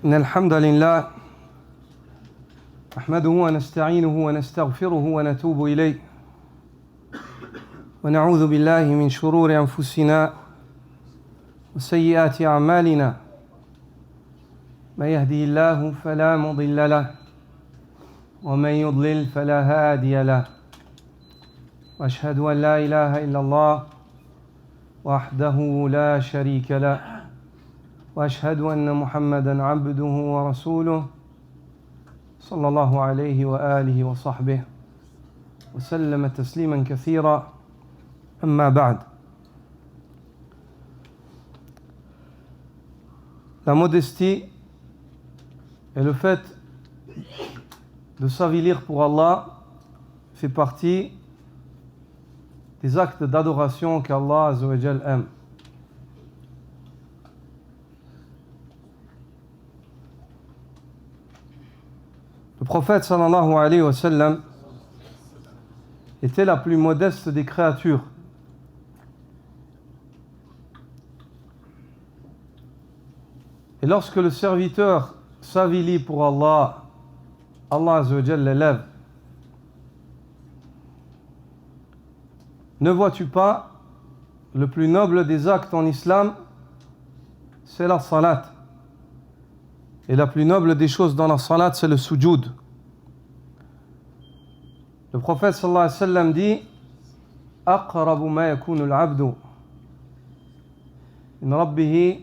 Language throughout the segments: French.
إن الحمد لله نحمده ونستعينه ونستغفره ونتوب إليه ونعوذ بالله من شرور أنفسنا وسيئات أعمالنا من يهده الله فلا مضل له ومن يضلل فلا هادي له وأشهد أن لا إله إلا الله وحده لا شريك له وأشهد أن محمدًا عبده ورسوله صلى الله عليه وآله وصحبه وسلم تسليما كثيرا أما بعد. La modestie et le fait de s'avilir pour Allah fait partie des actes d'adoration qu'Allah Azza wa Jal aime. Le prophète sallallahu alayhi wa sallam était la plus modeste des créatures. Et lorsque le serviteur s'avilit pour Allah, Allah Azza wa Jal l'élève. Ne vois-tu pas, le plus noble des actes en islam, c'est la salat. Et la plus noble des choses dans la salat, c'est le sujoud. Le prophète sallallahu alayhi wa sallam dit أقرب ما يكون العبد من ربه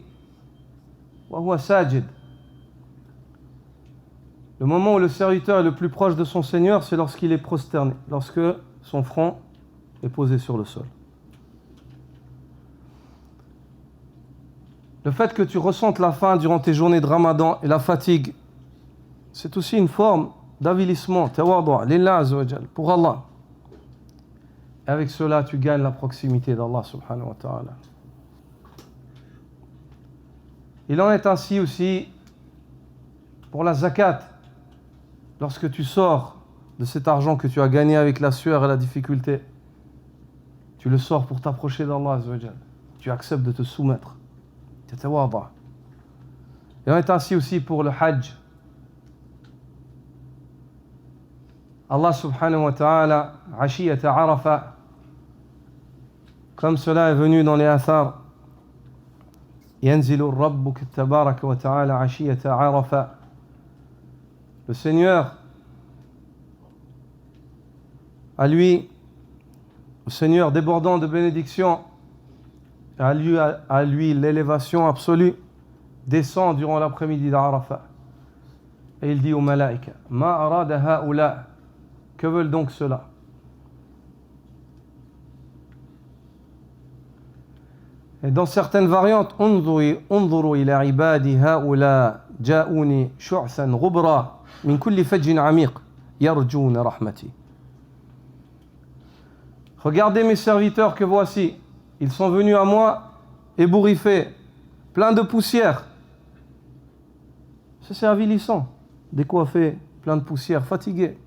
وهو ساجد. Le moment où le serviteur est le plus proche de son Seigneur, c'est lorsqu'il est prosterné, lorsque son front est posé sur le sol. Le fait que tu ressentes la faim durant tes journées de Ramadan et la fatigue, c'est aussi une forme d'avilissement, tawadu' lillah azza wa jal, pour Allah. Et avec cela, tu gagnes la proximité d'Allah subhanahu wa ta'ala. Il en est ainsi aussi pour la zakat. Lorsque tu sors de cet argent que tu as gagné avec la sueur et la difficulté, tu le sors pour t'approcher d'Allah azza wa jal. Tu acceptes de te soumettre. Il en est ainsi aussi pour le hajj. Allah subhanahu wa ta'ala, ashiyata arafa, comme cela est venu dans les athars, yanzilu rabbuk tabaraka wa ta'ala ashiyata arafa. Le Seigneur, à lui, le Seigneur débordant de bénédictions, à lui l'élévation absolue, descend durant l'après-midi d'Arafat. Et il dit aux malaïka, Ma arada ha'ula, que veulent donc ceux-là? Et dans certaines variantes, unzuru ila ibadi ha'ula ja'uni shu'san ghubra min kulli fajjin amiq yarjuna rahmati. Regardez mes serviteurs que voici. Ils sont venus à moi ébouriffés, pleins de poussière. C'est avilissant, décoiffés, plein de poussière, fatigués.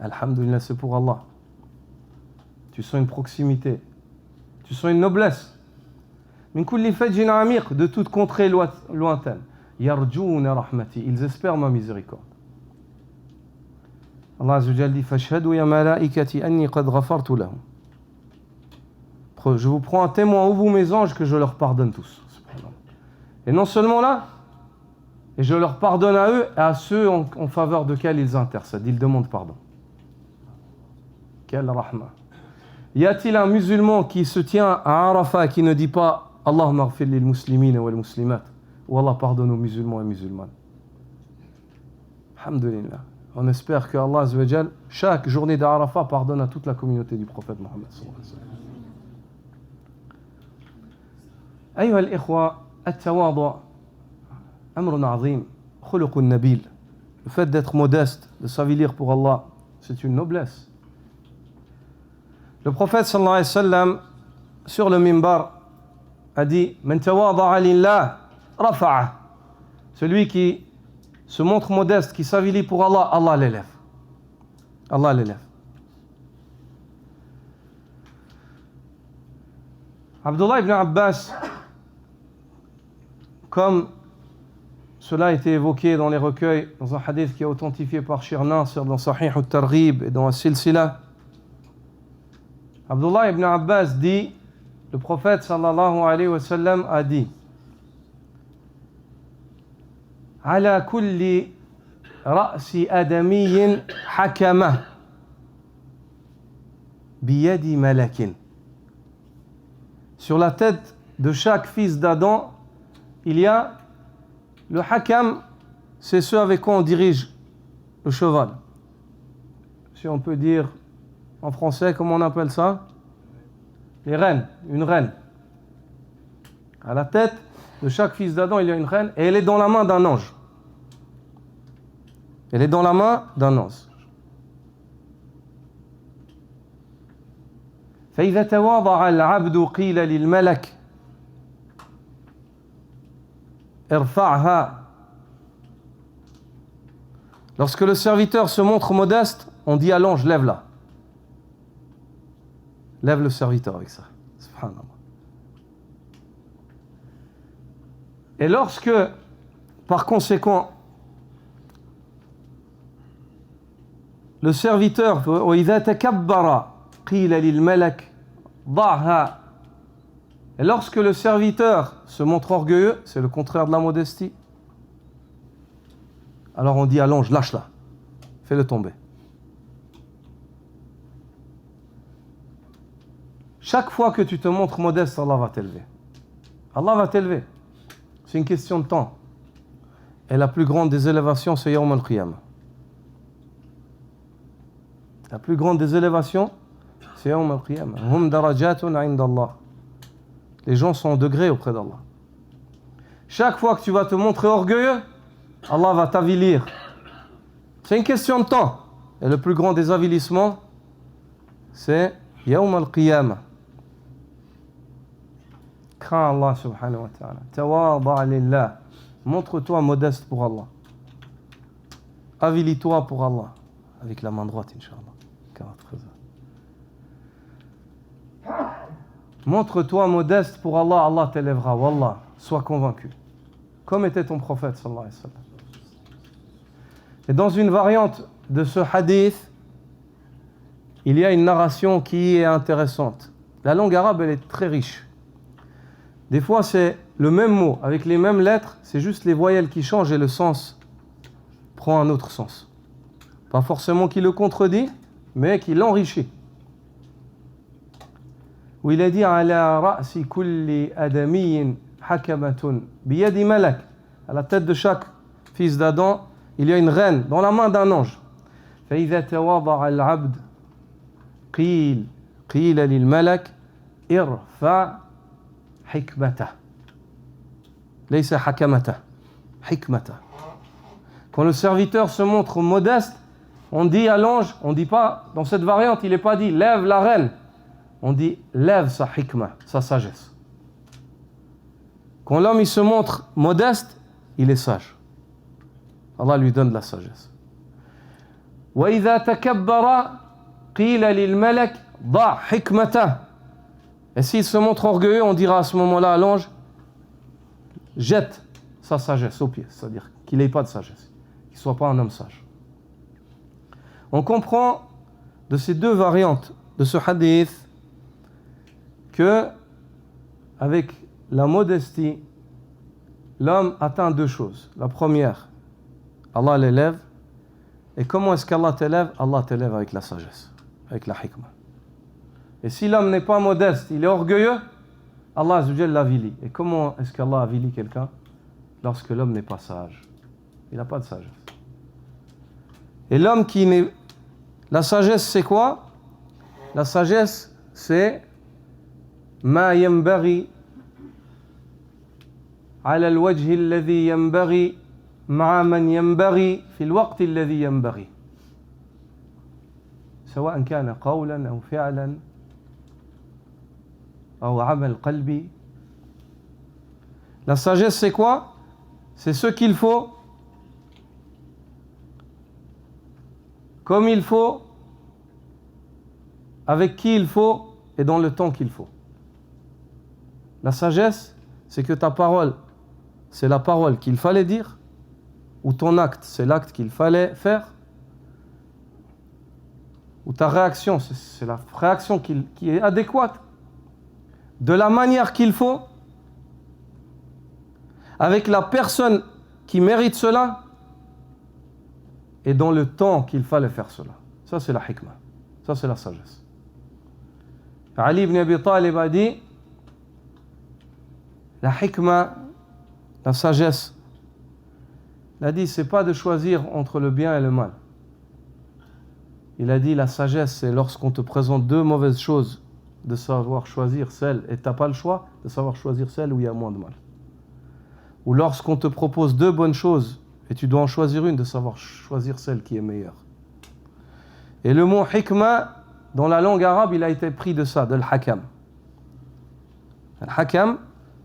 Alhamdulillah, c'est pour Allah. Tu sens une proximité, tu sens une noblesse. Min kulli fajjin amiq, de toute contrée lointaine. Yarjouna rahmati, ils espèrent ma miséricorde. Allah Azza wa Jalla dit fashhadu ya malaikati anni qad ghafartu lahum. Je vous prends un témoin, ô vous mes anges, que je leur pardonne tous. Et non seulement là, et je leur pardonne à eux et à ceux en faveur de quels ils intercèdent. Ils demandent pardon. Quel rahma. Y a-t-il un musulman qui se tient à Arafat qui ne dit pas Allahumma ghfir lil muslimina wal muslimat, ou Allah pardonne aux musulmans et musulmanes? Alhamdulillah. On espère que Allah Azza wa Jal, chaque journée d'Arafat, pardonne à toute la communauté du prophète Mohammed sallallahu alayhi wa sallam. أيها الإخوة التواضع أمر عظيم خلق نبيل. Le fait d'être modeste, de s'avilir pour Allah, c'est une noblesse. Le prophète sallallahu alayhi wa sallam sur le minbar a dit Man tawada'a lillah rafa'a. Celui qui se montre modeste, qui s'avilit pour Allah, Allah l'élève. Allah l'élève. Abdullah ibn Abbas, comme cela a été évoqué dans les recueils, dans un hadith qui est authentifié par Shir Nasr, dans Sahih al-Targhib et dans As-Silsila. Abdullah ibn Abbas dit, le prophète sallallahu alayhi wa sallam a dit, ala kulli ra'si adamiyyin hakama biyadi malakin. Sur la tête de chaque fils d'Adam, il y a le hakam, c'est ce avec quoi on dirige le cheval. Si on peut dire en français, comment on appelle ça? Les rênes, une reine. À la tête de chaque fils d'Adam, il y a une reine et elle est dans la main d'un ange. Elle est dans la main d'un ange. فإذا تواضع العبد قيل للملك ارفعها. Lorsque le serviteur se montre modeste, on dit à l'ange, lève-la. Lève le serviteur avec ça. Subhanallah. Et lorsque, par conséquent, le serviteur, وإذا تكبر قيل للملك ضعها. Et lorsque le serviteur se montre orgueilleux, c'est le contraire de la modestie, alors on dit à l'ange, lâche-la, fais-le tomber. Chaque fois que tu te montres modeste, Allah va t'élever. Allah va t'élever. C'est une question de temps. Et la plus grande des élévations, c'est Yawm al-Qiyamah. La plus grande des élévations, c'est Yawm al-Qiyamah. Hum darajatun 'inda Allah. Les gens sont en degré auprès d'Allah. Chaque fois que tu vas te montrer orgueilleux, Allah va t'avilir. C'est une question de temps. Et le plus grand des avilissements, c'est Yawm al-Qiyamah. Crains Allah subhanahu wa ta'ala. Tawada' lillah. Montre-toi modeste pour Allah. Avilis-toi pour Allah. Avec la main droite, Inch'Allah. Montre-toi modeste pour Allah, Allah t'élèvera. Wallah, sois convaincu. Comme était ton prophète, sallallahu alayhi wa sallam. Et dans une variante de ce hadith, il y a une narration qui est intéressante. La langue arabe, elle est très riche. Des fois, c'est le même mot, avec les mêmes lettres, c'est juste les voyelles qui changent et le sens prend un autre sens. Pas forcément qui le contredit, mais qui l'enrichit. Où il a dit ala ra'si kulli adamiyyin hakamatun biyadi malak. À la tête de chaque fils d'Adam, il y a une reine dans la main d'un ange. Fa idha tawada'a al-'abd qila lil malak irfa hikmata. Laysa hakamata. Hikmata. Quand le serviteur se montre modeste, on dit à l'ange, on dit pas, dans cette variante, il n'est pas dit lève la reine. On dit lève sa hikmah, sa sagesse. Quand l'homme il se montre modeste, il est sage. Allah lui donne de la sagesse. وَإِذَا تَكَبَّرَ قِيلَ لِلْمَلَكِ ضَعْ حِكْمَتَهُ. Et s'il se montre orgueilleux, on dira à ce moment-là à l'ange, jette sa sagesse au pied, c'est-à-dire qu'il n'ait pas de sagesse, qu'il ne soit pas un homme sage. On comprend de ces deux variantes de ce hadith que, avec la modestie, l'homme atteint deux choses. La première, Allah l'élève. Et comment est-ce qu'Allah t'élève? Allah t'élève avec la sagesse, avec la hikmah. Et si l'homme n'est pas modeste, il est orgueilleux, Allah Azzawajal l'avilit. Et comment est-ce qu'Allah avilit quelqu'un? Lorsque l'homme n'est pas sage. Il n'a pas de sagesse. Et l'homme qui n'est... La sagesse, c'est quoi? La sagesse, c'est ما ينبغي على الوجه الذي ينبغي مع من ينبغي في الوقت الذي ينبغي سواء كان قولا أو فعلا أو عمل قلبي. La sagesse, c'est quoi? C'est ce qu'il faut, comme il faut, avec qui il faut et dans le temps qu'il faut. La sagesse, c'est que ta parole, c'est la parole qu'il fallait dire ou ton acte, c'est l'acte qu'il fallait faire, ou ta réaction, c'est la réaction qui est adéquate, de la manière qu'il faut, avec la personne qui mérite cela, et dans le temps qu'il fallait faire cela. Ça, c'est la hikmah. Ça, c'est la sagesse. Ali ibn Abi Talib a dit, la hikmah, la sagesse, il a dit, c'est pas de choisir entre le bien et le mal. Il a dit, la sagesse, c'est lorsqu'on te présente deux mauvaises choses, de savoir choisir celle, et tu n'as pas le choix, de savoir choisir celle où il y a moins de mal. Ou lorsqu'on te propose deux bonnes choses, et tu dois en choisir une, de savoir choisir celle qui est meilleure. Et le mot hikmah, dans la langue arabe, il a été pris de ça, de l'hakam. L'hakam,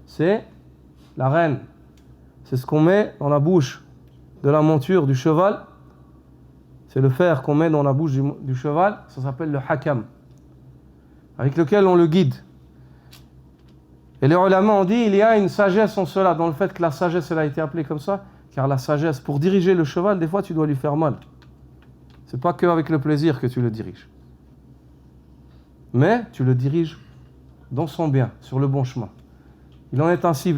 c'est la reine. C'est ce qu'on met dans la bouche de la monture du cheval. C'est le fer qu'on met dans la bouche du cheval. Ça s'appelle le hakam, avec lequel on le guide. Et les ulama ont dit, il y a une sagesse en cela, dans le fait que la sagesse, elle a été appelée comme ça, car la sagesse, pour diriger le cheval, des fois, tu dois lui faire mal. C'est pas qu'avec le plaisir que tu le diriges. Mais tu le diriges dans son bien, sur le bon chemin. Il en est ainsi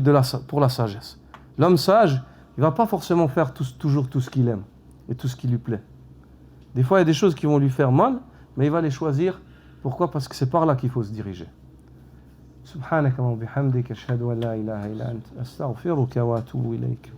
pour la sagesse. L'homme sage, il ne va pas forcément faire toujours tout ce qu'il aime et tout ce qui lui plaît. Des fois, il y a des choses qui vont lui faire mal, mais il va les choisir. Pourquoi ? Parce que c'est par là qu'il faut se diriger. Subhanaka wa bihamdika ashhadu an la ilaha illa anta astaghfiruka wa atubu ilayk.